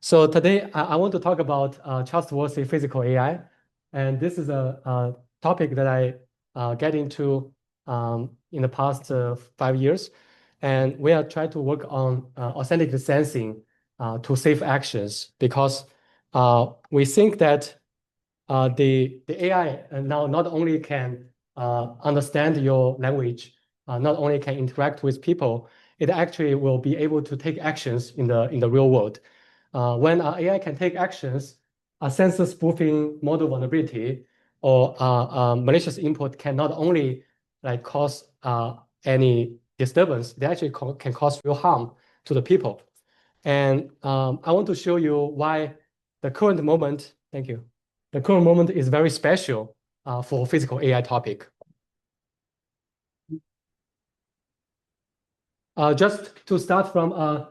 So today I want to talk about trustworthy physical AI, and this is a topic that I get into in the past 5 years, and we are trying to work on authentic sensing to safe actions because we think that the AI now not only can understand your language, not only can interact with people, it actually will be able to take actions in the real world. When AI can take actions, a sensor spoofing model vulnerability or malicious input can not only cause any disturbance, they actually can cause real harm to the people. And I want to show you why the current moment, thank you, the current moment is very special for physical AI topic. Just to start from a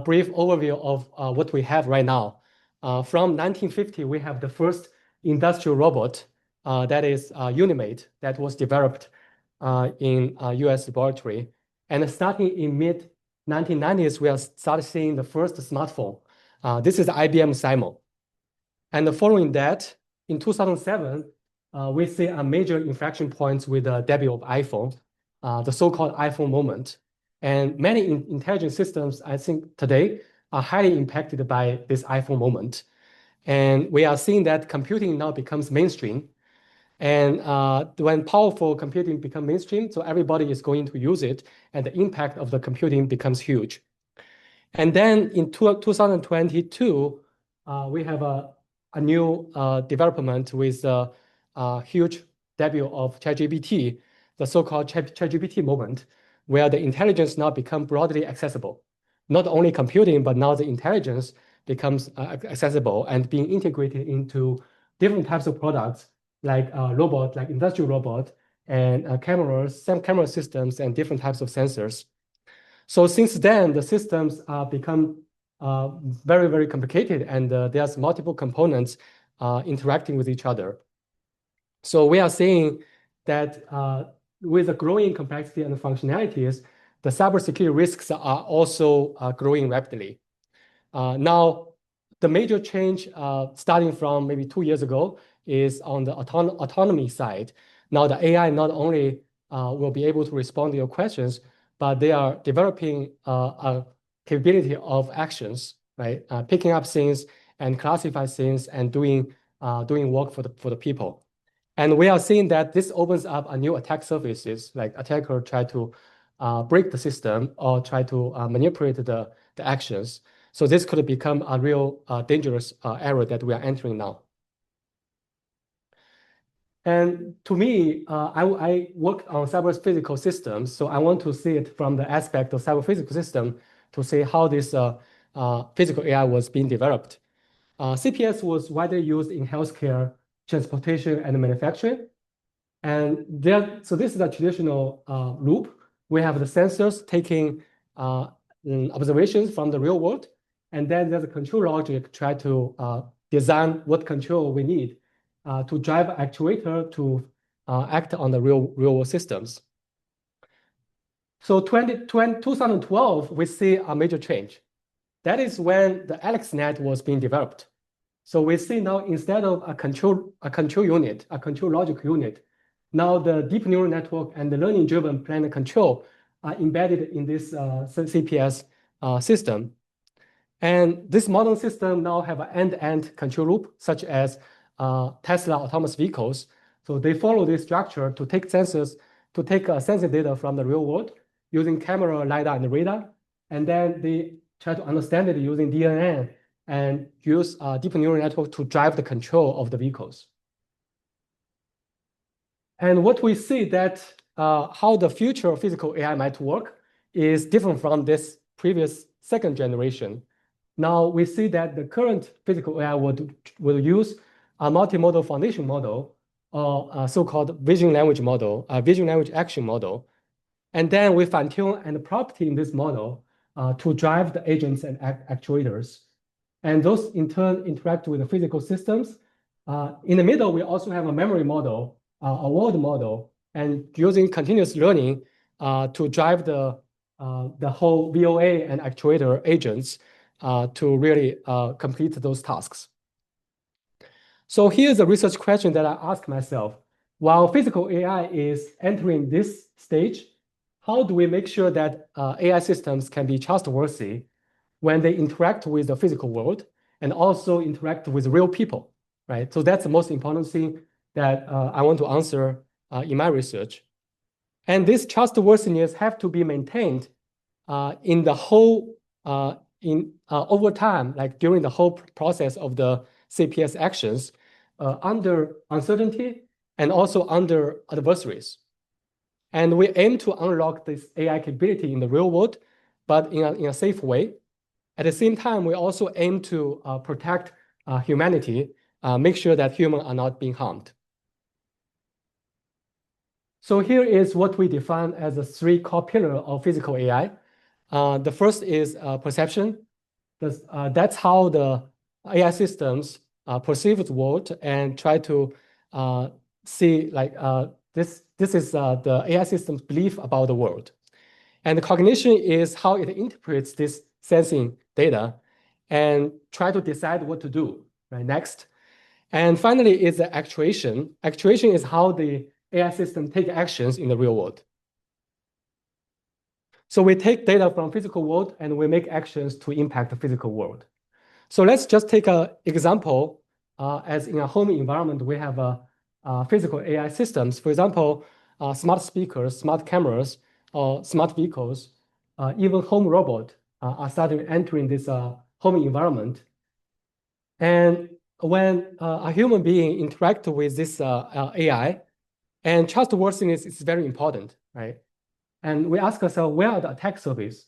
brief overview of what we have right now. From 1950, we have the first industrial robot that is Unimate that was developed in a US laboratory. And starting in mid 1990s, we have started seeing the first smartphone. This is IBM Simon. And following that, in 2007, we see a major inflection point with the debut of iPhone, the so-called iPhone moment. And many intelligent systems, I think today, are highly impacted by this iPhone moment. And we are seeing that computing now becomes mainstream. And when powerful computing becomes mainstream, so everybody is going to use it, and the impact of the computing becomes huge. And then in 2022, we have a new development with a huge debut of ChatGPT, the so-called ChatGPT moment, where the intelligence now becomes broadly accessible. Not only computing, but now the intelligence becomes accessible and being integrated into different types of products like robot, like industrial robot, and cameras, some camera systems, and different types of sensors. So since then, the systems become very, very complicated, and there's multiple components interacting with each other. So we are seeing that with the growing complexity and functionalities, the cybersecurity risks are also growing rapidly. Now, the major change starting from maybe 2 years ago is on the autonomy side. Now, the AI not only will be able to respond to your questions, but they are developing a capability of actions, right? Picking up things and classify things and doing work for the people. And we are seeing that this opens up a new attack surfaces, like attacker try to break the system or try to manipulate the actions. So this could become a real dangerous era that we are entering now. And to me, I work on cyber physical systems, so I want to see it from the aspect of cyber physical system to see how this physical AI was being developed. CPS was widely used in healthcare, transportation, and manufacturing. And so this is a traditional loop. We have the sensors taking observations from the real world, and then there's a control logic try to design what control we need to drive actuator to act on the real world systems. So 2012, we see a major change. That is when the AlexNet was being developed. So we see now instead of a control unit, a control logic unit, now the deep neural network and the learning-driven planned control are embedded in this CPS system. And this modern system now have an end-to-end control loop, such as Tesla autonomous vehicles. So they follow this structure to take sensors, to take sensor data from the real world using camera, LiDAR, and radar. And then they try to understand it using DNA and use deep neural network to drive the control of the vehicles. And what we see that how the future of physical AI might work is different from this previous second generation. Now we see that the current physical AI will use a multimodal foundation model or a so-called vision language model, a vision language action model. And then we fine-tune and property in this model to drive the agents and actuators. And those in turn interact with the physical systems. In the middle, we also have a memory model, a world model, and using continuous learning to drive the whole VOA and actuator agents to really complete those tasks. So here's a research question that I ask myself. While physical AI is entering this stage, how do we make sure that AI systems can be trustworthy when they interact with the physical world and also interact with real people, right? So that's the most important thing that I want to answer in my research. And this trustworthiness have to be maintained in the whole, over time, like during the whole process of the CPS actions, under uncertainty and also under adversaries. And we aim to unlock this AI capability in the real world, but in a safe way. At the same time, we also aim to protect humanity, make sure that humans are not being harmed. So here is what we define as the three core pillars of physical AI. The first is perception. That's how the AI systems perceive the world and try to see like this is the AI system's belief about the world. And the cognition is how it interprets this sensing data and try to decide what to do right next. And finally is the actuation. Actuation is how the AI system take actions in the real world. So we take data from physical world and we make actions to impact the physical world. So let's just take an example. As in a home environment, we have physical AI systems. For example, smart speakers, smart cameras, or smart vehicles, even home robot are starting entering this home environment. And when a human being interact with this AI, and trustworthiness is very important, right? And we ask ourselves, where are the attack surface?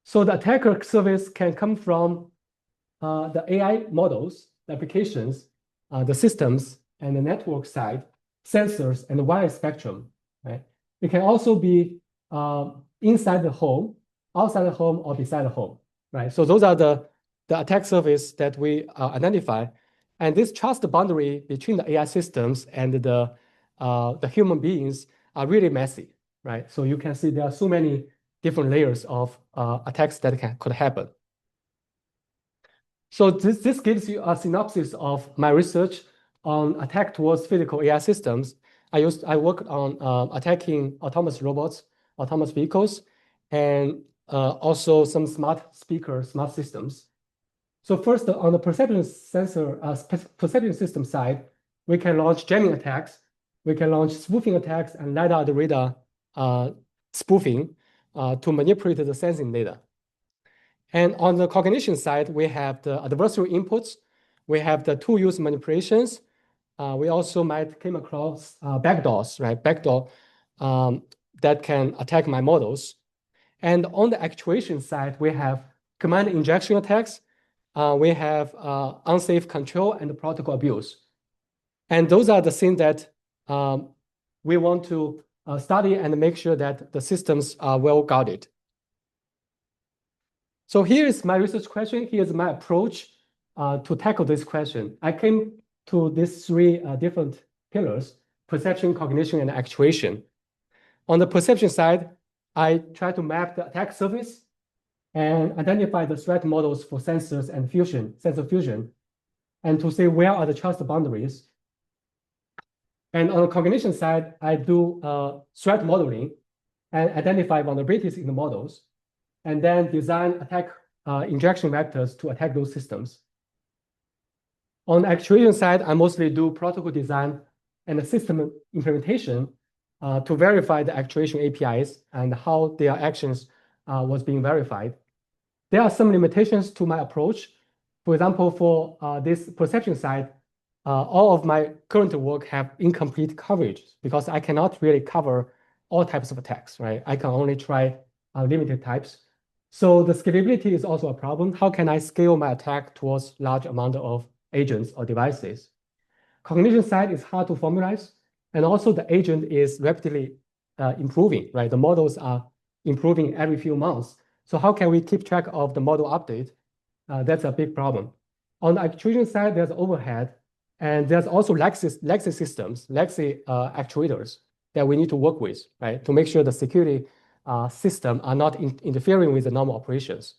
So the attacker surface can come from the AI models, the applications, the systems, and the network side, sensors, and the wire spectrum, right? It can also be inside the home, outside the home, or beside the home, right? So those are the attack surface that we identify. And this trust boundary between the AI systems and the human beings are really messy, right? So you can see there are so many different layers of attacks that could happen. So this gives you a synopsis of my research on attack towards physical AI systems. I worked on attacking autonomous robots, autonomous vehicles, and also some smart speakers, smart systems. So first, on the perception perception system side, we can launch jamming attacks. We can launch spoofing attacks and LiDAR radar spoofing to manipulate the sensing data. And on the cognition side, we have the adversarial inputs. We have the tool-use manipulations. We also might came across backdoors, right? Backdoor that can attack my models. And on the actuation side, we have command injection attacks. We have unsafe control and protocol abuse. And those are the things that we want to study and make sure that the systems are well guarded. So here is my research question. Here's my approach to tackle this question. I came to these three different pillars: perception, cognition, and actuation. On the perception side, I try to map the attack surface and identify the threat models for sensors and sensor fusion, and to say where are the trust boundaries. And on the cognition side, I do threat modeling and identify vulnerabilities in the models, and then design attack injection vectors to attack those systems. On the actuation side, I mostly do protocol design and the system implementation to verify the actuation APIs and how their actions was being verified. There are some limitations to my approach. For example, for this perception side, all of my current work have incomplete coverage because I cannot really cover all types of attacks, right? I can only try limited types. So the scalability is also a problem. How can I scale my attack towards large amount of agents or devices? Cognition side is hard to formalize, and also the agent is rapidly improving, right? The models are improving every few months. So how can we keep track of the model update? That's a big problem. On the actuation side, there's overhead, and there's also legacy systems, legacy actuators that we need to work with, right? To make sure the security system are not interfering with the normal operations.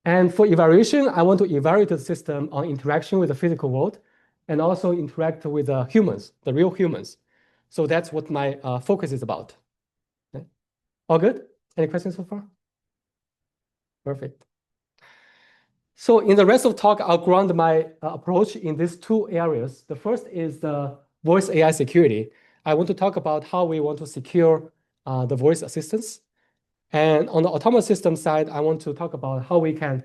And for evaluation, I want to evaluate the system on interaction with the physical world and also interact with the humans, the real humans. So that's what my focus is about. Okay. All good? Any questions so far? Perfect. So in the rest of the talk, I'll ground my approach in these two areas. The first is the voice AI security. I want to talk about how we want to secure the voice assistance. And on the autonomous system side, I want to talk about how we can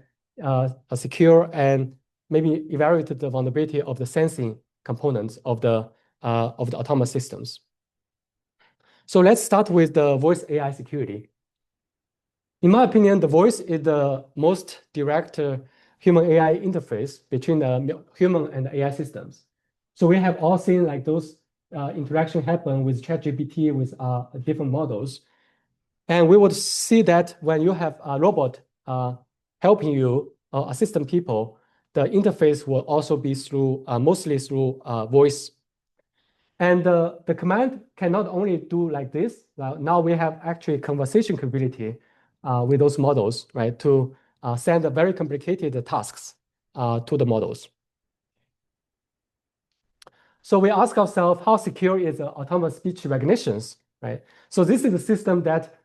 secure and maybe evaluate the vulnerability of the sensing components of the autonomous systems. So let's start with the voice AI security. In my opinion, the voice is the most direct human AI interface between the human and the AI systems. So we have all seen like those interaction happen with ChatGPT with different models. And we would see that when you have a robot helping you or assisting people, the interface will also be through mostly through voice. And the command can not only do like this. Now we have actually conversation capability with those models, right, to send very complicated tasks to the models. So we ask ourselves, how secure is autonomous speech recognitions, right? So this is a system that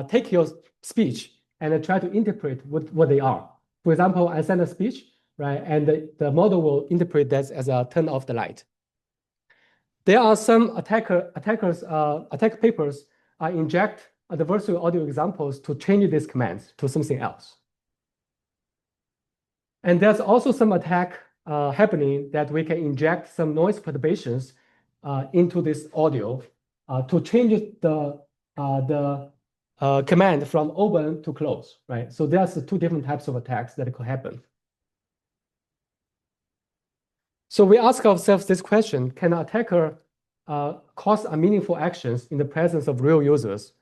take your speech and try to interpret what they are. For example, I send a speech, right, and the model will interpret that as a turn off the light. There are some attack papers inject adversarial audio examples to change these commands to something else. And there's also some attack happening that we can inject some noise perturbations into this audio to change the command from open to close, right? So there's two different types of attacks that could happen. So we ask ourselves this question: can an attacker cause meaningful actions in the presence of real users,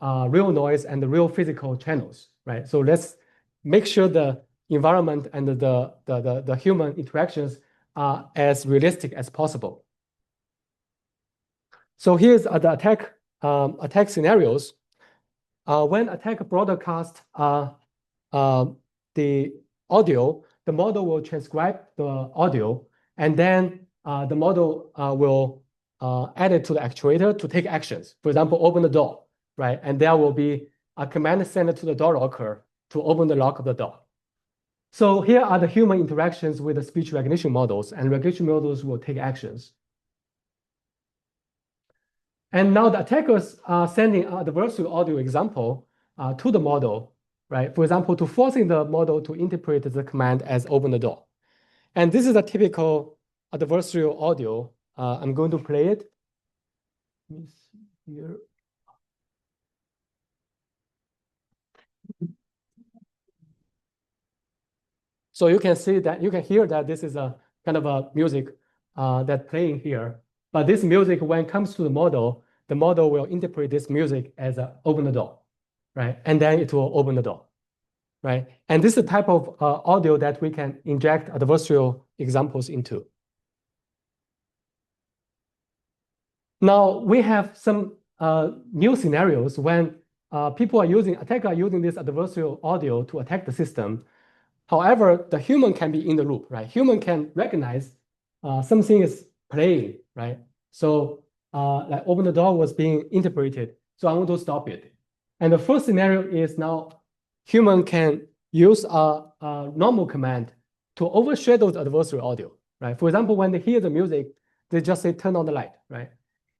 real noise, and the real physical channels, right? So let's make sure the environment and the human interactions are as realistic as possible. So here's the attack scenarios. When attacker broadcast the audio, the model will transcribe the audio, and then the model will add it to the actuator to take actions. For example, open the door, right? And there will be a command sent to the door locker to open the lock of the door. So here are the human interactions with the speech recognition models, and recognition models will take actions. And now the attackers are sending an adversarial audio example to the model, right? For example, to forcing the model to interpret the command as open the door. And this is a typical adversarial audio. I'm going to play it. Let me see here. So you can see that, you can hear that this is a kind of a music that's playing here. But this music, when it comes to the model will interpret this music as open the door, right? And then it will open the door, right? And this is the type of audio that we can inject adversarial examples into. Now we have some new scenarios when attackers are using this adversarial audio to attack the system. However, the human can be in the loop, right? Human can recognize something is playing, right? So like open the door was being interpreted. So I want to stop it. And the first scenario is now human can use a normal command to overshadow the adversarial audio, right? For example, when they hear the music, they just say turn on the light, right?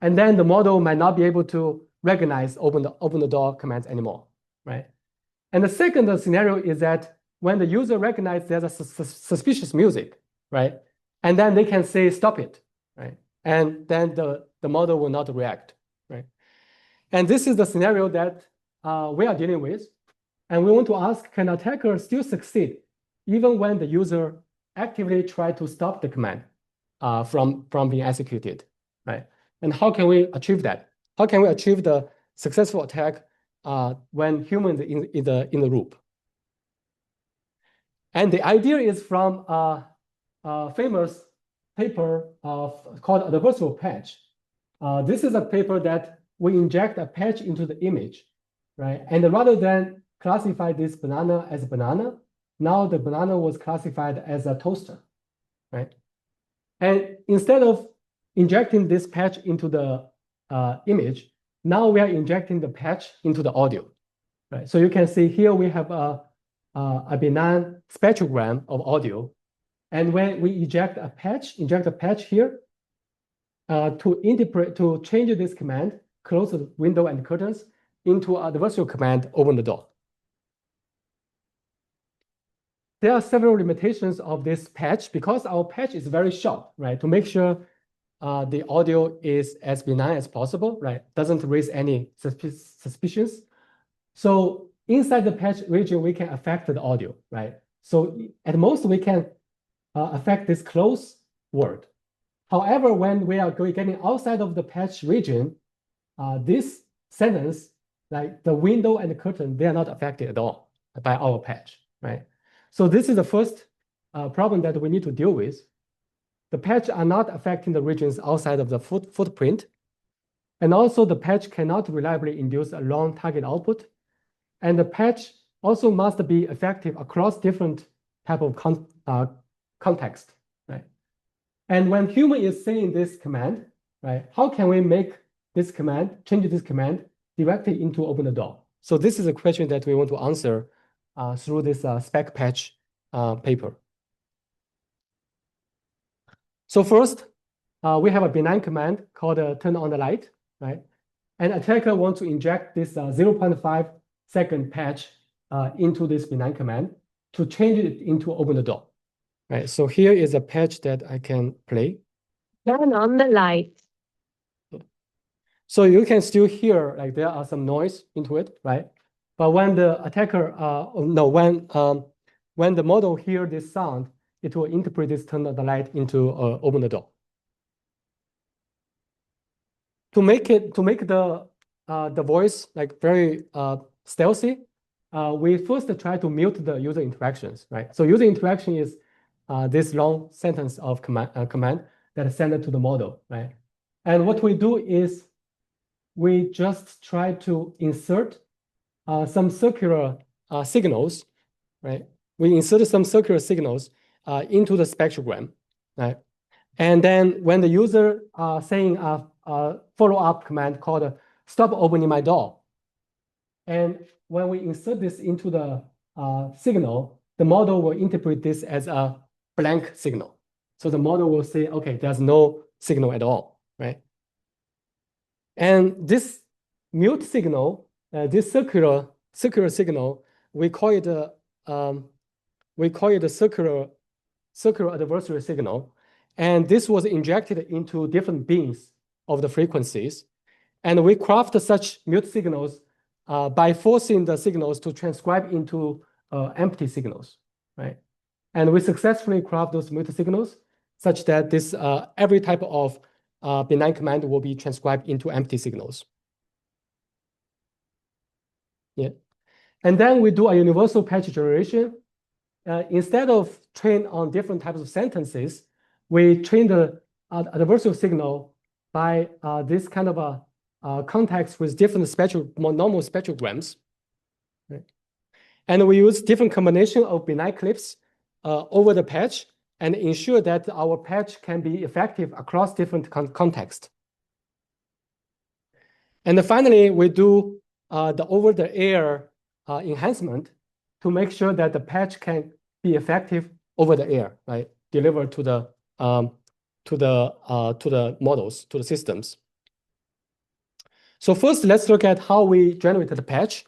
And then the model might not be able to recognize open the door commands anymore, right? And the second scenario is that when the user recognizes there's a suspicious music, right? And then they can say, stop it, right? And then the model will not react, right? And this is the scenario that we are dealing with. And we want to ask, can attacker still succeed even when the user actively try to stop the command from being executed, right? And how can we achieve that? How can we achieve the successful attack when humans in the loop? And the idea is from a famous paper called adversarial patch. This is a paper that we inject a patch into the image, right? And rather than classify this banana as a banana, now the banana was classified as a toaster, right? And instead of injecting this patch into the image, now we are injecting the patch into the audio, right? So you can see here we have a benign spectrogram of audio. And when we inject a patch here to change this command, close the window and curtains, into an adversarial command, open the door. There are several limitations of this patch because our patch is very short, right? To make sure the audio is as benign as possible, right? Doesn't raise any suspicions. So inside the patch region, we can affect the audio, right? So at most, we can affect this close word. However, when we are getting outside of the patch region, this sentence, like the window and the curtain, they are not affected at all by our patch, right? So this is the first problem that we need to deal with. The patch are not affecting the regions outside of the footprint. And also the patch cannot reliably induce a long target output. And the patch also must be effective across different type of context, right? And when human is saying this command, right, how can we make this command, change this command directly into open the door? So this is a question that we want to answer through this spec patch paper. So first, we have a benign command called turn on the light, right? And attacker wants to inject this 0.5 second patch into this benign command to change it into open the door, right? So here is a patch that I can play. Turn on the light. So you can still hear like there are some noise into it, right? But when the attacker, when the model hear this sound, it will interpret this turn on the light into open the door. To make the voice like very stealthy, we first try to mute the user interactions, right? So user interaction is this long sentence of command that is sent to the model, right? And what we do is we just try to insert some circular signals, right? We insert some circular signals into the spectrogram, right? And then when the user saying a follow-up command called stop opening my door, and when we insert this into the signal, the model will interpret this as a blank signal. So the model will say, okay, there's no signal at all, right? And this mute signal, this circular signal, we call it a circular adversary signal. And this was injected into different bins of the frequencies. And we craft such mute signals by forcing the signals to transcribe into empty signals, right? And we successfully craft those mute signals such that this every type of benign command will be transcribed into empty signals. Yeah. And then we do a universal patch generation. Instead of train on different types of sentences, we train the adversarial signal by this kind of a context with different normal spectrograms. Right? And we use different combination of benign clips over the patch and ensure that our patch can be effective across different contexts. And finally, we do the over-the-air enhancement to make sure that the patch can be effective over the air, right? Delivered to the models, to the systems. So first, let's look at how we generated the patch.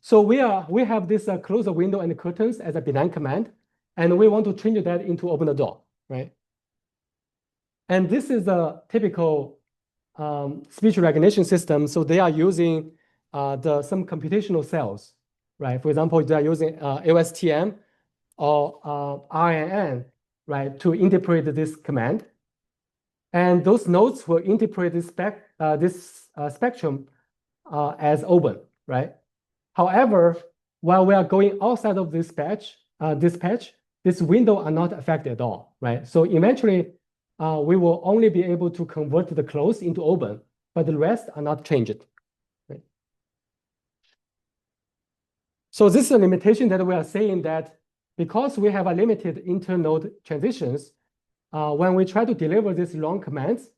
So we have this close the window and the curtains as a benign command, and we want to change that into open the door, right? And this is a typical speech recognition system. So they are using some computational cells, right? For example, they are using LSTM or RNN, right, to interpret this command. And those nodes will interpret this spectrum as open, right? However, while we are going outside of this patch, this window are not affected at all, right? So eventually, we will only be able to convert the close into open, but the rest are not changed. Right? So this is a limitation that we are saying that because we have a limited internode transitions, when we try to deliver these long commands,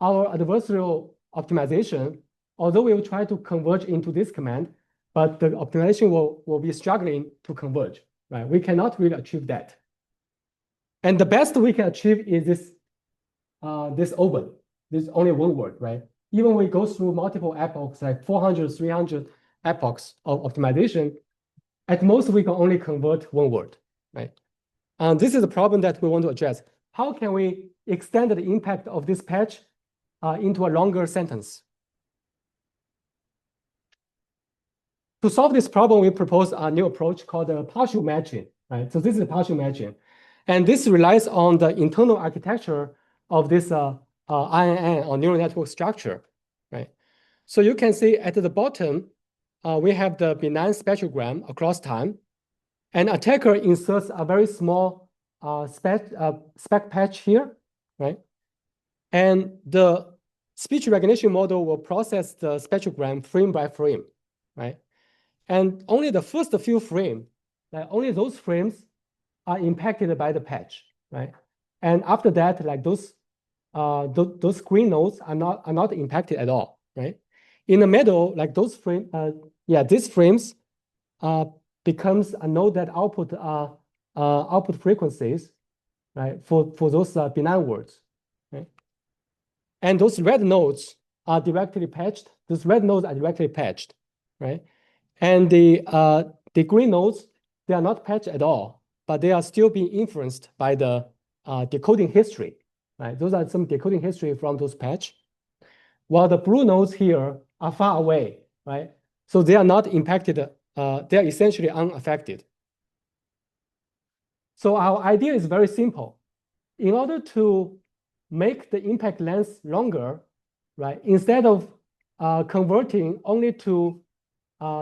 our adversarial optimization, although we will try to converge into this command, but the optimization will be struggling to converge, right? We cannot really achieve that. And the best we can achieve is this open. This is only one word, right? Even we go through multiple epochs, like 400, 300 epochs of optimization, at most we can only convert one word, right? And this is a problem that we want to address. How can we extend the impact of this patch into a longer sentence? To solve this problem, we propose a new approach called partial matching, right? So this is partial matching. And this relies on the internal architecture of this INN or neural network structure, right? So you can see at the bottom, we have the benign spectrogram across time. And attacker inserts a very small spec patch here, right? And the speech recognition model will process the spectrogram frame by frame, right? And only the first few frames, like only those frames are impacted by the patch, right? And after that, like those screen nodes are not impacted at all, right? In the middle, like those frames, these frames becomes a node that output frequencies, right? For those benign words, right? And those red nodes are directly patched. Those red nodes are directly patched, right? And the green nodes, they are not patched at all, but they are still being influenced by the decoding history, right? Those are some decoding history from those patch. While the blue nodes here are far away, right? So they are not impacted. They are essentially unaffected. So our idea is very simple. In order to make the impact length longer, right? Instead of converting only to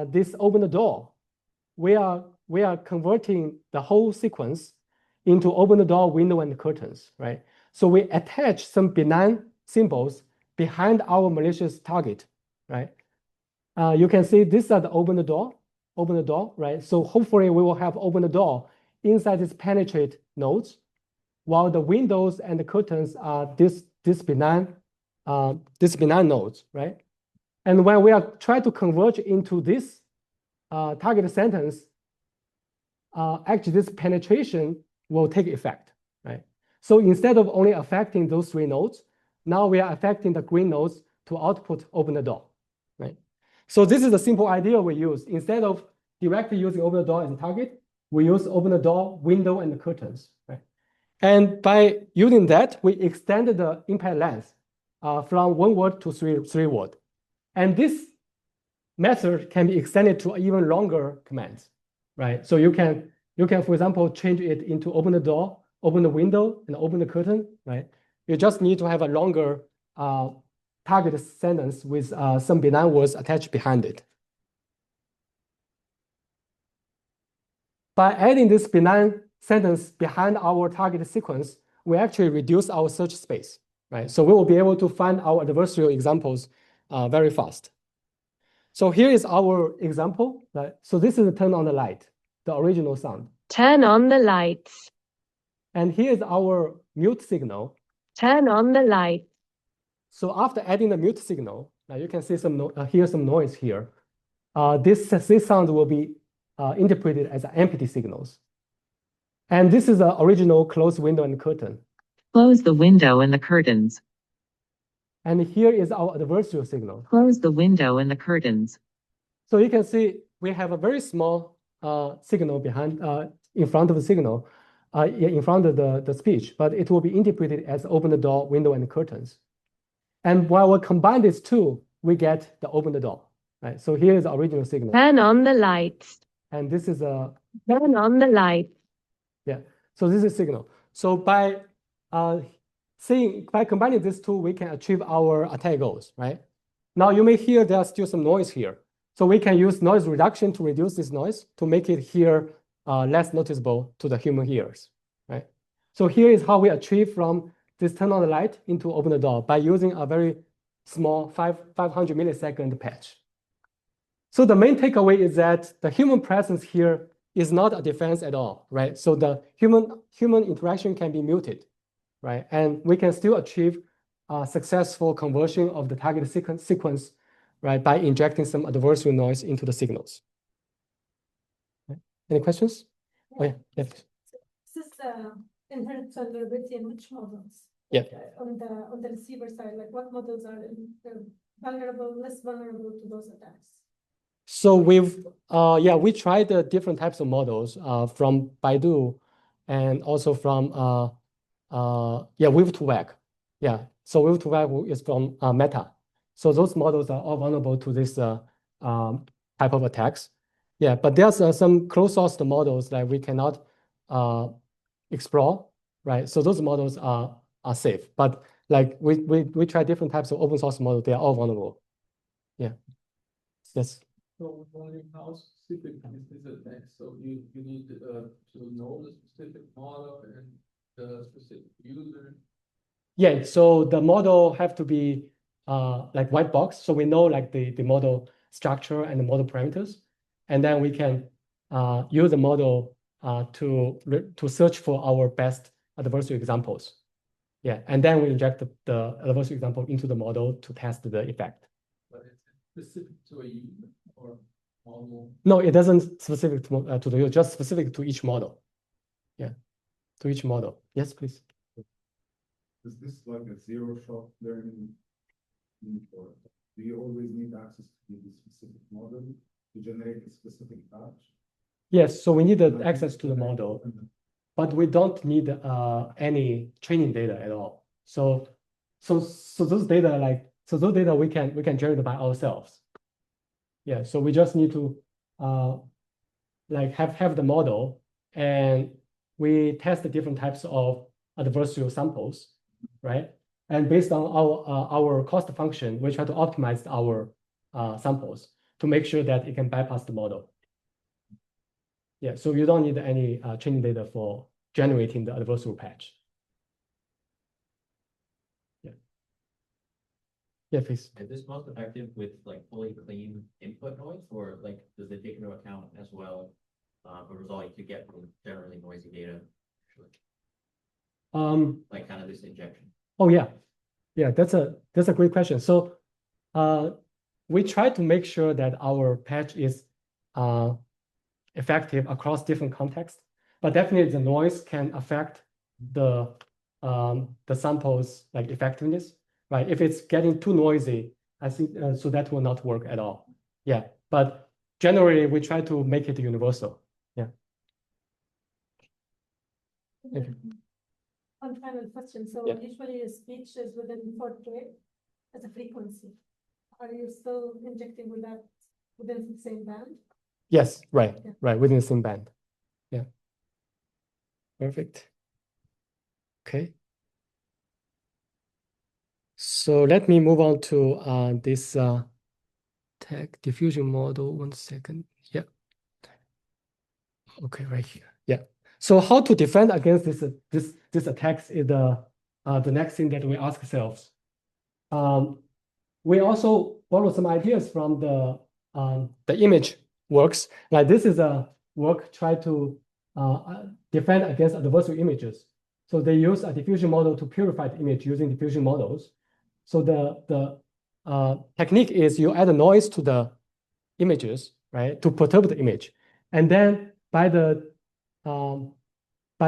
this open the door, we are converting the whole sequence into open the door, window, and curtains, right? So we attach some benign symbols behind our malicious target, right? You can see these are the open the door, right? So hopefully we will have open the door inside these penetrate nodes, while the windows and the curtains are this benign nodes, right? And when we are trying to converge into this target sentence, actually this penetration will take effect, right? So instead of only affecting those three nodes, now we are affecting the green nodes to output open the door, right? So this is a simple idea we use. Instead of directly using open the door as a target, we use open the door, window, and the curtains, right? And by using that, we extended the impact length from 1 word to 3 word. And this method can be extended to even longer commands, right? So you can, for example, change it into open the door, open the window, and open the curtain, right? You just need to have a longer target sentence with some benign words attached behind it. By adding this benign sentence behind our target sequence, we actually reduce our search space, right? So we will be able to find our adversarial examples very fast. So here is our example, right? So this is the turn on the light, the original sound. Turn on the lights. And here is our mute signal. Turn on the light. So after adding the mute signal, now you can see hear some noise here. This sound will be interpreted as empty signals. And this is the original closed window and curtain. Close the window and the curtains. And here is our adversarial signal. Close the window and the curtains. So you can see we have a very small signal behind, in front of the signal, in front of the speech, but it will be interpreted as open the door, window, and curtains. And while we combine these two, we get the open the door, right? So here is the original signal. Turn on the lights. And this is a... Turn on the light. Yeah, so this is signal. So by combining these two, we can achieve our attack goals, right? Now you may hear there's still some noise here. So we can use noise reduction to reduce this noise to make it here less noticeable to the human ears, right? So here is how we achieve from this turn on the light into open the door by using a very small 500 millisecond patch. So the main takeaway is that the human presence here is not a defense at all, right? So the human interaction can be muted, right? And we can still achieve successful conversion of the target sequence, right, by injecting some adversarial noise into the signals. Okay. Any questions? Oh, yeah. Yes. This is inherent vulnerability in which models? Yeah. On the receiver side, like what models are vulnerable, less vulnerable to those attacks? So we tried the different types of models from Baidu and also from Weave2Vec. Yeah, so Weave2Vec is from Meta. So those models are all vulnerable to this type of attacks. Yeah, but there's some closed source models that we cannot explore, right? So those models are safe, but like we try different types of open source models. They are all vulnerable. Yeah. Yes. So wondering how specific is this attack? So you need to know the specific model and the specific user. Yeah, so the model have to be like white box. So we know like the model structure and the model parameters. And then we can use the model to search for our best adversarial examples. Yeah, and then we inject the adversarial example into the model to test the effect. But it's specific to a user or model? No, it doesn't specific to the user, just specific to each model. Yeah, to each model. Yes, please. Is this like a zero-shot learning? Or do you always need access to the specific model to generate a specific batch? Yes, so we need the access to the model, but we don't need any training data at all. So those data we can generate by ourselves. Yeah, so we just need to like have the model, and we test the different types of adversarial samples, right? And based on our cost function, we try to optimize our samples to make sure that it can bypass the model. Yeah, so you don't need any training data for generating the adversarial patch. Yeah. Yeah, please. Is this most effective with like fully clean input noise, or like does it take into account as well a result you could get from generally noisy data? Like kind of this injection. Oh yeah, yeah, that's a great question. So we try to make sure that our patch is effective across different contexts, but definitely the noise can affect the sample's like effectiveness, right? If it's getting too noisy, I think so that will not work at all. Yeah, but generally we try to make it universal. Yeah. Thank you. One final question. So Yeah. usually a speech is within 4K as a frequency. Are you still injecting with that within the same band? Yes, right, Yeah. right, within the same band. Yeah. Perfect. Okay. So let me move on to this tag diffusion model. 1 second. Yeah. Okay, right here. Yeah. So how to defend against this attacks is the next thing that we ask ourselves. We also borrow some ideas from the image works. Like this is a work try to defend against adversarial images. So they use a diffusion model to purify the image using diffusion models. So the technique is you add a noise to the images, right, to perturb the image, and then by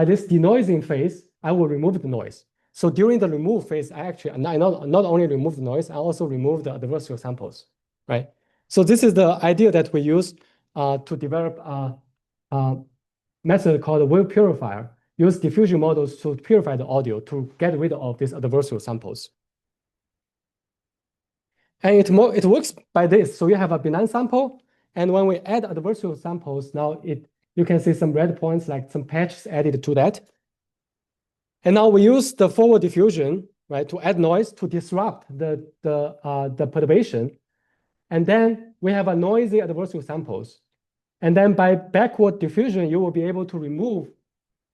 this denoising phase, I will remove the noise. So during the remove phase, I not only remove the noise, I also remove the adversarial samples, right? So this is the idea that we use to develop a method called wave purifier. Use diffusion models to purify the audio to get rid of these adversarial samples. And it works by this. So you have a benign sample, and when we add adversarial samples, now you can see some red points, like some patches added to that. And now we use the forward diffusion, right, to add noise to disrupt the perturbation. And then we have a noisy adversarial samples. And then by backward diffusion, you will be able to remove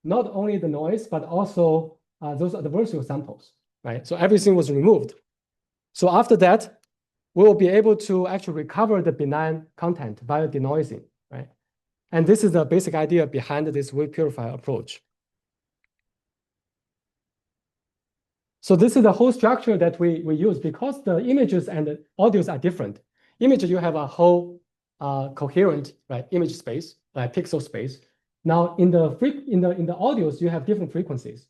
not only the noise, but also those adversarial samples, right? So everything was removed. So after that, we will be able to actually recover the benign content via denoising, right? And this is the basic idea behind this weak purifier approach. So this is the whole structure that we use because the images and the audios are different. Image, you have a whole coherent, right, image space, like pixel space. Now in the audios, you have different frequencies,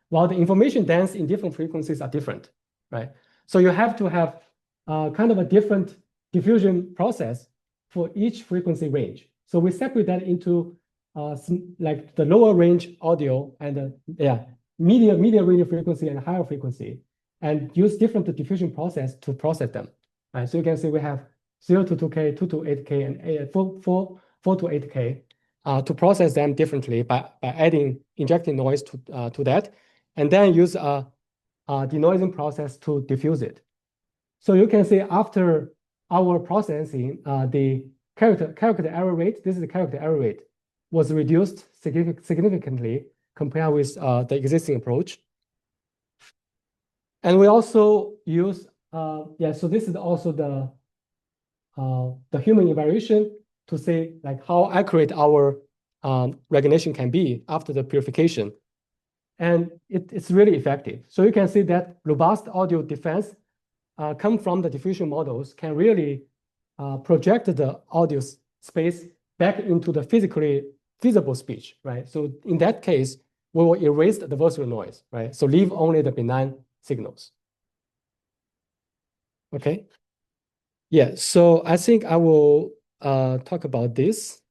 while the information dense in different frequencies are different, right? So you have to have kind of a different diffusion process for each frequency range. So we separate that into like the lower range audio and medium radio frequency and higher frequency, and use different diffusion process to process them. Right? So you can see we have 0 to 2K, 2 to 8K, and 4 to 8K to process them differently by injecting noise to that, and then use a denoising process to diffuse it. So you can see after our processing, the character error rate, this is the character error rate, was reduced significantly compared with the existing approach. And we also use, so this is also the human evaluation to say like how accurate our recognition can be after the purification. And it's really effective. So you can see that robust audio defense come from the diffusion models can really project the audio space back into the physically feasible speech, right? So in that case, we will erase the visceral noise, right? So leave only the benign signals. Okay. Yeah, so I think I will talk about this.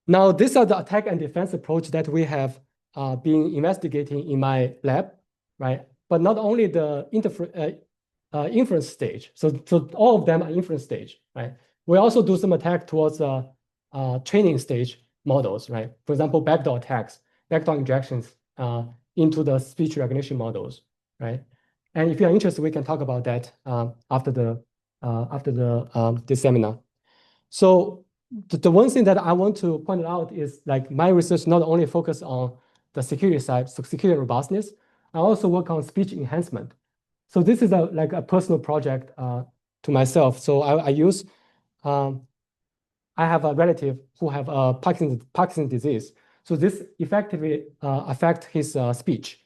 Now, these are the attack and defense approach that we have been investigating in my lab, right? But not only the inference stage. So all of them are inference stage, right? We also do some attack towards training stage models, right? For example, backdoor attacks, backdoor injections into the speech recognition models, right? And if you're interested, we can talk about that after this seminar. So the one thing that I want to point out is like my research not only focus on the security side, so security robustness, I also work on speech enhancement. So this is like a personal project to myself. So I use, I have a relative who have Parkinson's disease. So this effectively affect his speech.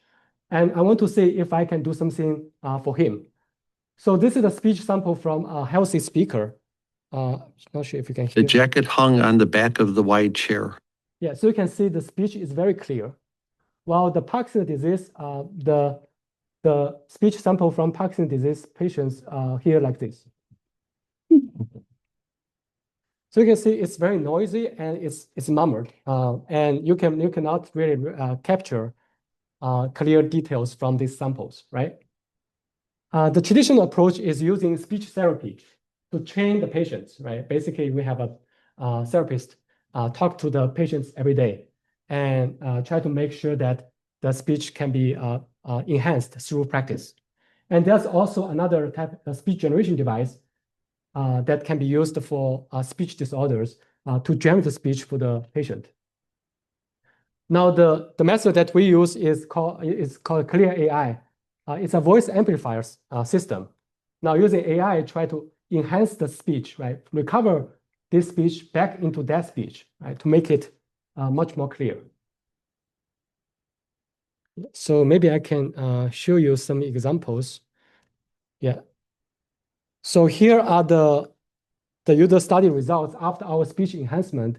And I want to see if I can do something for him. So this is a speech sample from a healthy speaker. Not sure if you can hear. The jacket hung on the back of the wide chair. Yeah, so you can see the speech is very clear. While the Parkinson's disease, the speech sample from Parkinson's disease patients here like this. So you can see it's very noisy and it's murmured, and you cannot really capture clear details from these samples, right? The traditional approach is using speech therapy to train the patients, right? Basically, we have a therapist talk to the patients every day and try to make sure that the speech can be enhanced through practice. And there's also another type of speech generation device that can be used for speech disorders to generate the speech for the patient. Now, the method that we use is called Clear AI. It's a voice amplifier system. Now, using AI, try to enhance the speech, right? Recover this speech back into that speech, right? To make it much more clear. So maybe I can show you some examples. Yeah. So here are the user study results after our speech enhancement.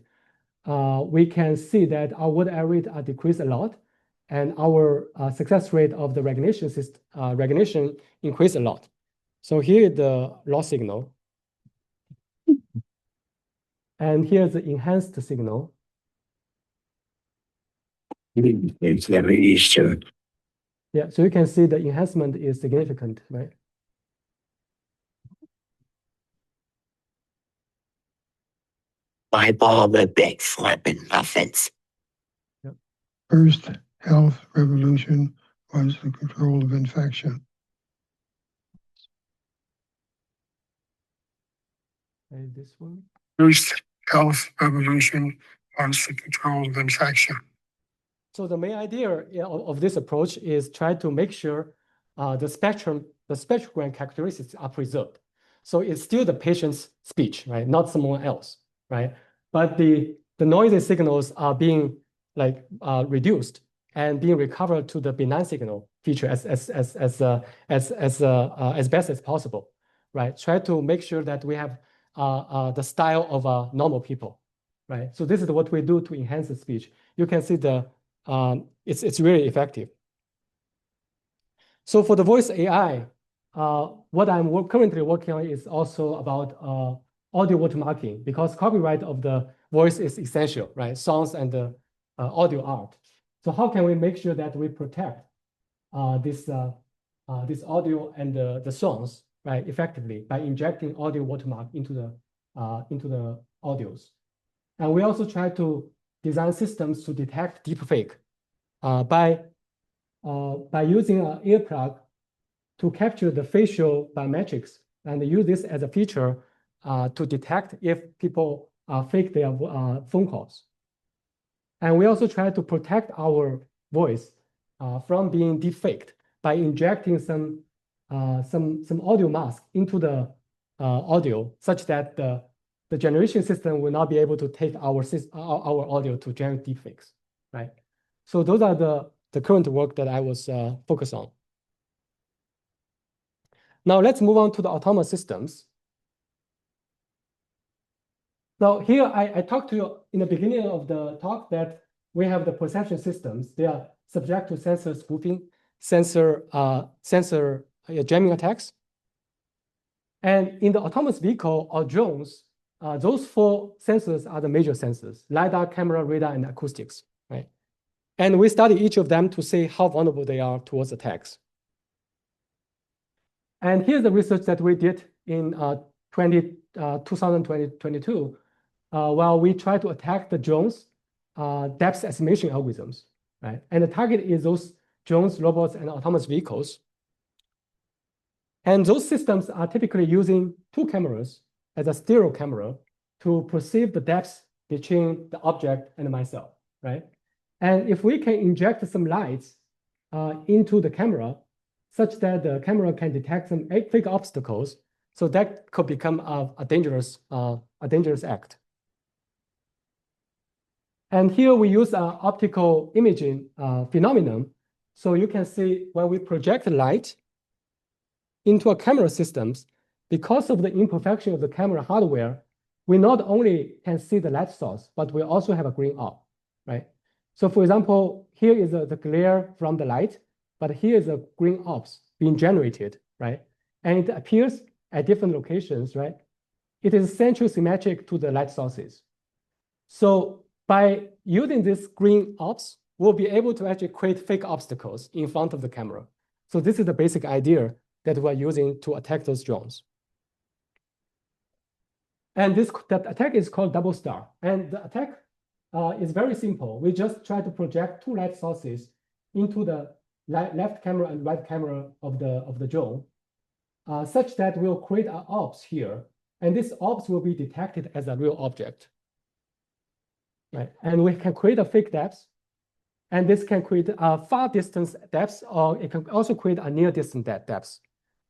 We can see that our word error rate are decreased a lot, and our success rate of the recognition increased a lot. So here is the loss signal. And here's the enhanced signal. It's very easy. Yeah, so you can see the enhancement is significant, right? My mom a big flipping muffins. First health revolution was the control of infection. And this one. First health revolution was the control of infection. So the main idea of this approach is try to make sure the spectrogram characteristics are preserved. So it's still the patient's speech, right? Not someone else, right? But the noisy signals are being reduced and being recovered to the benign signal feature as best as possible, right? Try to make sure that we have the style of normal people, right? So this is what we do to enhance the speech. You can see it's really effective. So for the voice AI, what I'm currently working on is also about audio watermarking, because copyright of the voice is essential, right? Sounds and the audio art. So how can we make sure that we protect this audio and the songs, right, effectively by injecting audio watermark into the audios? And we also try to design systems to detect deepfake by using an earplug to capture the facial biometrics and use this as a feature to detect if people fake their phone calls. And we also try to protect our voice from being deepfaked by injecting some audio mask into the audio, such that the generation system will not be able to take our audio to generate deepfakes, right? So those are the current work that I was focused on. Now let's move on to the autonomous systems. Now here I talked to you in the beginning of the talk that we have the perception systems. They are subject to sensor spoofing, sensor jamming attacks. And in the autonomous vehicle or drones, those 4 sensors are the major sensors: LiDAR, camera, radar, and acoustics, right? And we study each of them to see how vulnerable they are towards attacks. And here's the research that we did in 2022, while we try to attack the drones depth estimation algorithms, right? And the target is those drones, robots, and autonomous vehicles. And those systems are typically using 2 cameras as a stereo camera to perceive the depth between the object and myself, right? And if we can inject some lights into the camera, such that the camera can detect some fake obstacles, so that could become a dangerous act. And here we use an optical imaging phenomenon. So you can see when we project light into a camera systems, because of the imperfection of the camera hardware, we not only can see the light source, but we also have a green orb, right? So for example, here is the glare from the light, but here is a green orbs being generated, right? And it appears at different locations, right? It is central symmetric to the light sources. So by using this green orbs, we'll be able to actually create fake obstacles in front of the camera. So this is the basic idea that we're using to attack those drones. And that attack is called double star. And the attack is very simple. We just try to project 2 light sources into the left camera and right camera of the drone, such that we'll create an orbs here. And this orbs will be detected as a real object, right? And we can create a fake depth. And this can create a far distance depth, or it can also create a near distant depth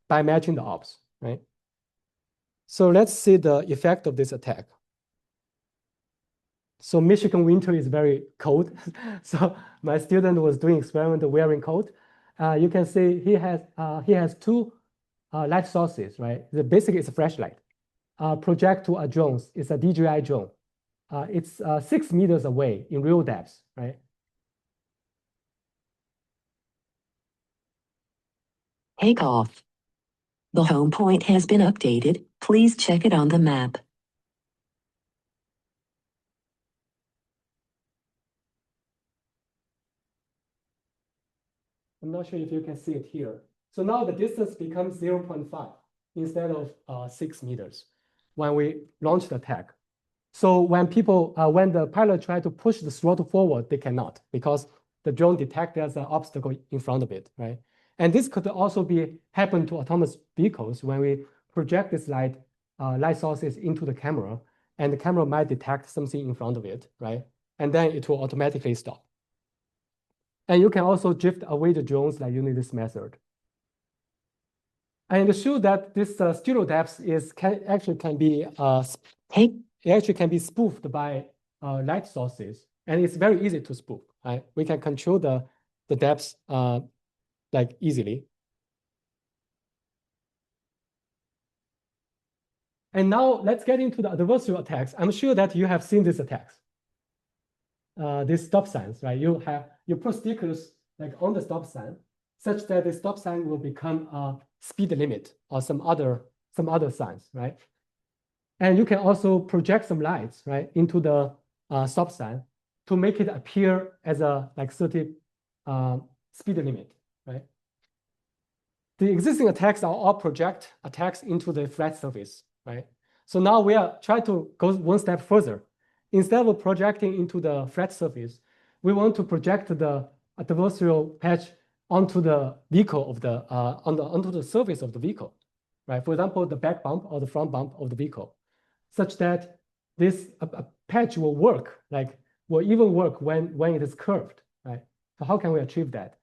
by matching the orbs, right? So let's see the effect of this attack. So Michigan winter is very cold. So my student was doing experiment wearing coat. You can see he has 2 light sources, right? The basic is a flashlight. Project to a drone. It's a DJI drone. It's 6 meters away in real depth, right? Take off. The home point has been updated. Please check it on the map. I'm not sure if you can see it here. So now the distance becomes 0.5 instead of 6 meters when we launch the attack. So when the pilot try to push the throttle forward, they cannot, because the drone detects there's an obstacle in front of it, right? And this could also happen to autonomous vehicles when we project this light sources into the camera, and the camera might detect something in front of it, right? And then it will automatically stop. And you can also drift away the drones like using this method. And show that this stereo depth can be Take it actually can be spoofed by light sources, and it's very easy to spoof. Right? We can control the depth like easily. And now let's get into the adversarial attacks. I'm sure that you have seen these attacks. These stop signs, right? You put stickers like on the stop sign, such that the stop sign will become a speed limit or some other signs, right? And you can also project some lights, right, into the stop sign to make it appear as a like 30 speed limit, right? The existing attacks are all project attacks into the flat surface, right? So now we are trying to go one step further. Instead of projecting into the flat surface, we want to project the adversarial patch onto the vehicle of the onto the surface of the vehicle, right? For example, the back bump or the front bump of the vehicle, such that this patch will work, like will even work when it is curved, right? So how can we achieve that?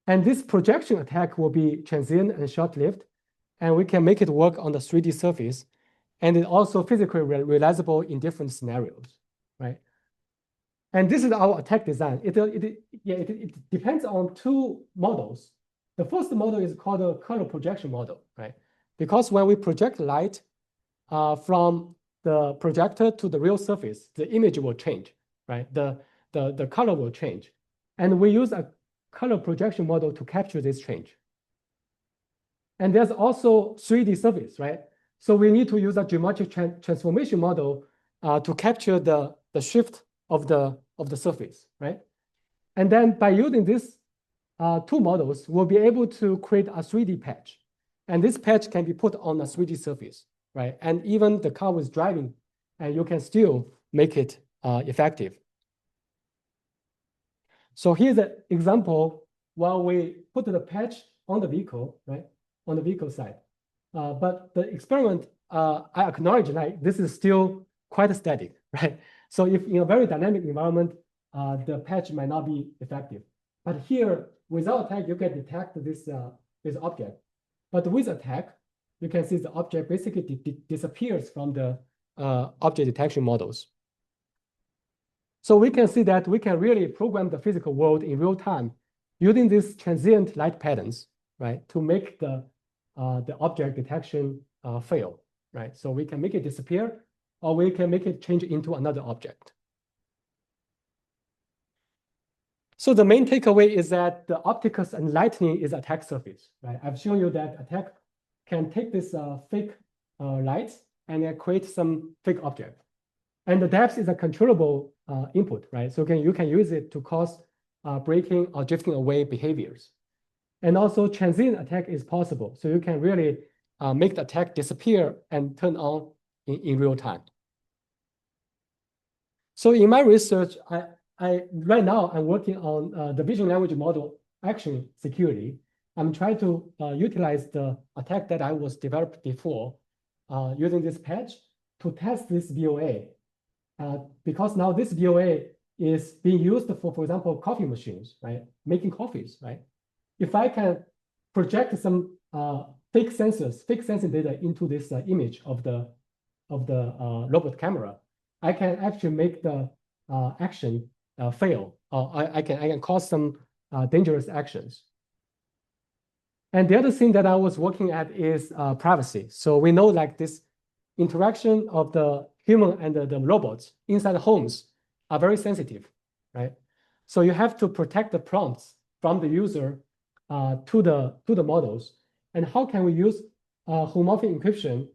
And this projection attack will be transient and short-lived, and we can make it work on the 3D surface, and it also physically realizable in different scenarios, right? And this is our attack design. It depends on two models. The first model is called a color projection model, right? Because when we project light from the projector to the real surface, the image will change, right? The color will change. And we use a color projection model to capture this change. And there's also 3D surface, right? So we need to use a geometric transformation model to capture the shift of the surface, right? And then by using these two models, we'll be able to create a 3D patch. And this patch can be put on a 3D surface, right? And even the car was driving, and you can still make it effective. So here's an example while we put the patch on the vehicle, right? On the vehicle side. But the experiment, I acknowledge like this is still quite static, right? So if in a very dynamic environment, the patch might not be effective. But here, without attack, you can detect this object. But with attack, you can see the object basically disappears from the object detection models. So we can see that we can really program the physical world in real time using these transient light patterns, right, to make the object detection fail, right? So we can make it disappear, or we can make it change into another object. So the main takeaway is that the opticus and lightning is attack surface, right? I've shown you that attack can take this fake light and create some fake object. And the depth is a controllable input, right? So you can use it to cause braking or drifting away behaviors. And also transient attack is possible. So you can really make the attack disappear and turn on in real time. So in my research, right now I'm working on the vision language model action security. I'm trying to utilize the attack that I was developed before using this patch to test this VOA. Because now this VOA is being used for example, coffee machines, right? Making coffees, right? If I can project some fake sensing data into this image of the robot camera, I can actually make the action fail, or I can cause some dangerous actions. And the other thing that I was working at is privacy. So we know like this interaction of the human and the robots inside homes are very sensitive, right? So you have to protect the prompts from the user to the models. And how can we use homomorphic encryption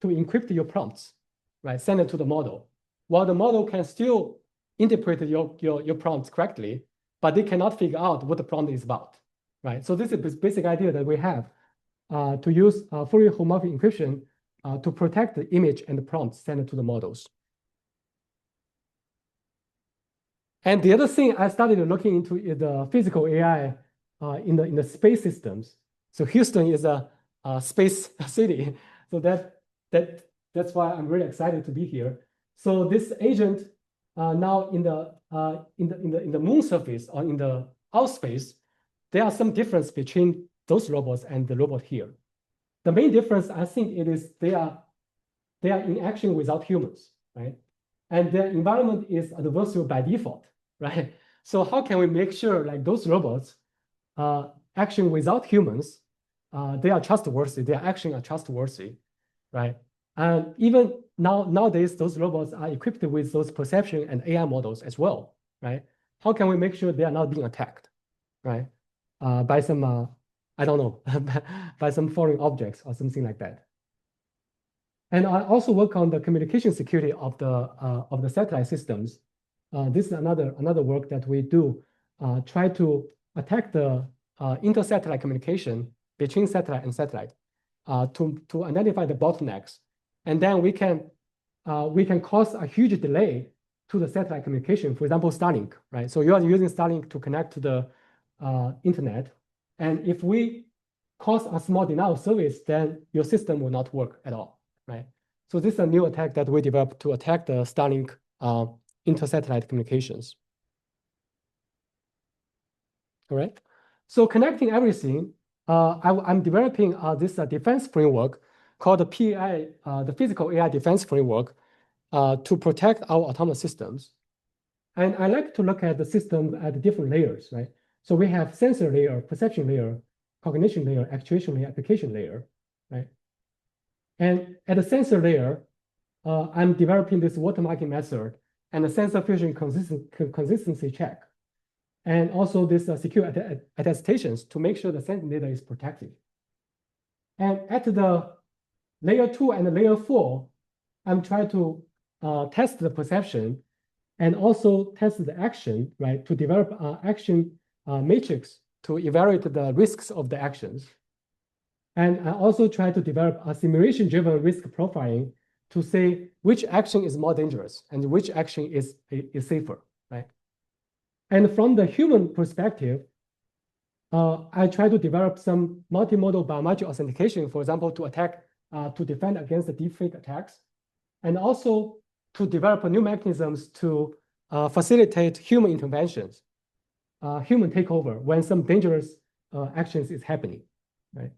to encrypt your prompts, right? Send it to the model, while the model can still interpret your prompts correctly, but they cannot figure out what the prompt is about, right? So this is the basic idea that we have to use fully homomorphic encryption to protect the image and the prompts sent to the models. And the other thing I started looking into is the physical AI in the space systems. So Houston is a space city, so that's why I'm really excited to be here. So this agent now in the moon surface or in the outer space, there are some difference between those robots and the robot here. the main difference, I think, it is they are in action without humans, right? And their environment is adversarial by default, right? So how can we make sure like those robots action without humans, they are trustworthy, their action are trustworthy, right? And even nowadays, those robots are equipped with those perception and AI models as well, right? How can we make sure they are not being attacked, right? By some, I don't know, by some foreign objects or something like that. And I also work on the communication security of the satellite systems. This is another work that we do, try to attack the inter-satellite communication between satellite and satellite to identify the bottlenecks. And then we can cause a huge delay to the satellite communication. For example, Starlink, right? So you are using Starlink to connect to the internet. And if we cause a small denial of service, then your system will not work at all, right? So this is a new attack that we developed to attack the Starlink inter-satellite communications. All right. So connecting everything, I'm developing this defense framework called the PAI, the Physical AI Defense Framework, to protect our autonomous systems. And I like to look at the system at the different layers, right? So we have sensor layer, perception layer, cognition layer, actuation layer, application layer, right? And at the sensor layer, I'm developing this watermarking method and the sensor fusion consistency check. And also this secure attestations to make sure the sensing data is protected. And at the layer 2 and the layer 4, I'm trying to test the perception and also test the action, right, to develop an action matrix to evaluate the risks of the actions. And I also try to develop a simulation-driven risk profiling to say which action is more dangerous and which action is safer, right? And from the human perspective, I try to develop some multimodal biometric authentication, for example, to defend against the deepfake attacks, and also to develop new mechanisms to facilitate human interventions, human takeover when some dangerous actions is happening, right?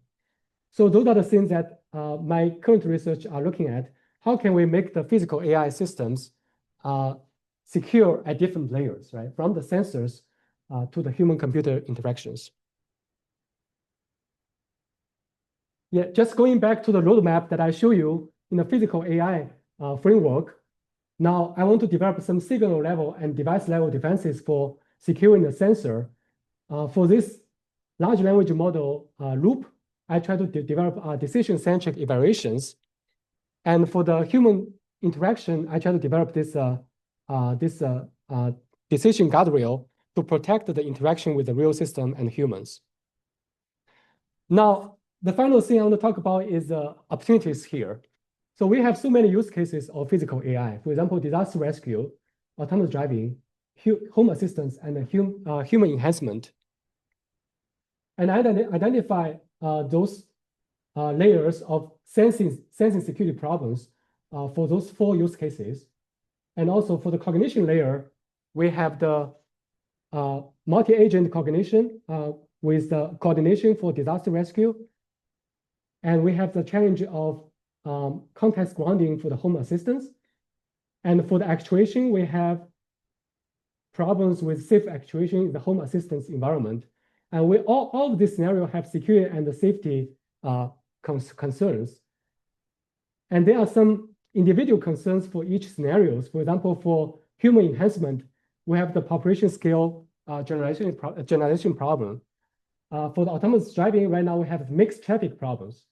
So those are the things that my current research are looking at. How can we make the physical AI systems secure at different layers, right? From the sensors to the human-computer interactions. Yeah, just going back to the roadmap that I show you in the physical AI framework. Now I want to develop some signal level and device level defenses for securing the sensor. For this large language model loop, I try to develop decision-centric evaluations. And for the human interaction, I try to develop this decision guardrail to protect the interaction with the real system and humans. Now, the final thing I want to talk about is the opportunities here. So we have so many use cases of physical AI. For example, disaster rescue, autonomous driving, home assistance, and human enhancement. And I identify those layers of sensing security problems for those 4 use cases. And also for the cognition layer, we have the multi-agent cognition with the coordination for disaster rescue. And we have the challenge of context grounding for the home assistance. And for the actuation, we have problems with safe actuation in the home assistance environment. And we all of this scenario have security and the safety concerns. And there are some individual concerns for each scenarios. For example, for human enhancement, we have the population scale generation problem. For the autonomous driving, right now we have mixed traffic problems.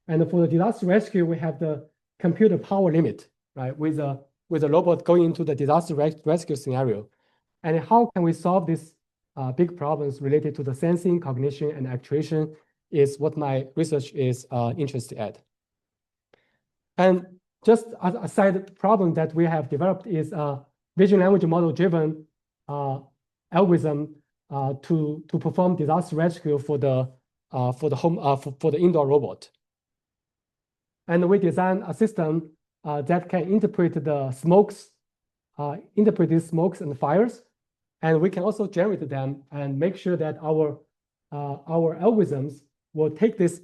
And for the disaster rescue, we have the computer power limit, right? With a robot going into the disaster rescue scenario. And how can we solve these big problems related to the sensing, cognition, and actuation is what my research is interested at. And just as a side problem that we have developed is a vision language model driven algorithm to perform disaster rescue for the indoor robot. And we designed a system that can interpret the smokes, interpret these smokes and fires, and we can also generate them and make sure that our algorithms will take this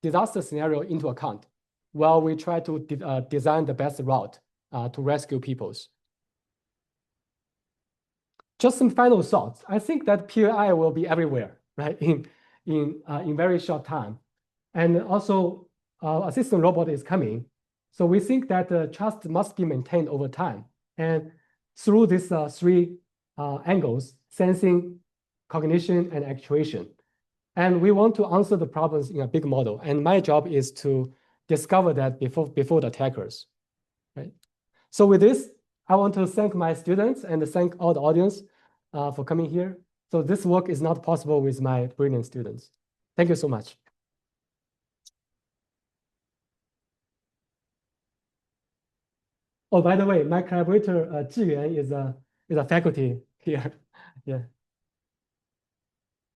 disaster scenario into account while we try to design the best route to rescue peoples. Just some final thoughts. I think that PAI will be everywhere, right? In very short time, and also assistant robot is coming. So we think that trust must be maintained over time, and through these three angles: sensing, cognition, and actuation. And we want to answer the problems in a big model. And my job is to discover that before the attackers, right? So with this, I want to thank my students and thank all the audience for coming here. So this work is not possible with my brilliant students. Thank you so much. Oh, by the way, my collaborator, Qiben, is a faculty here. Yeah.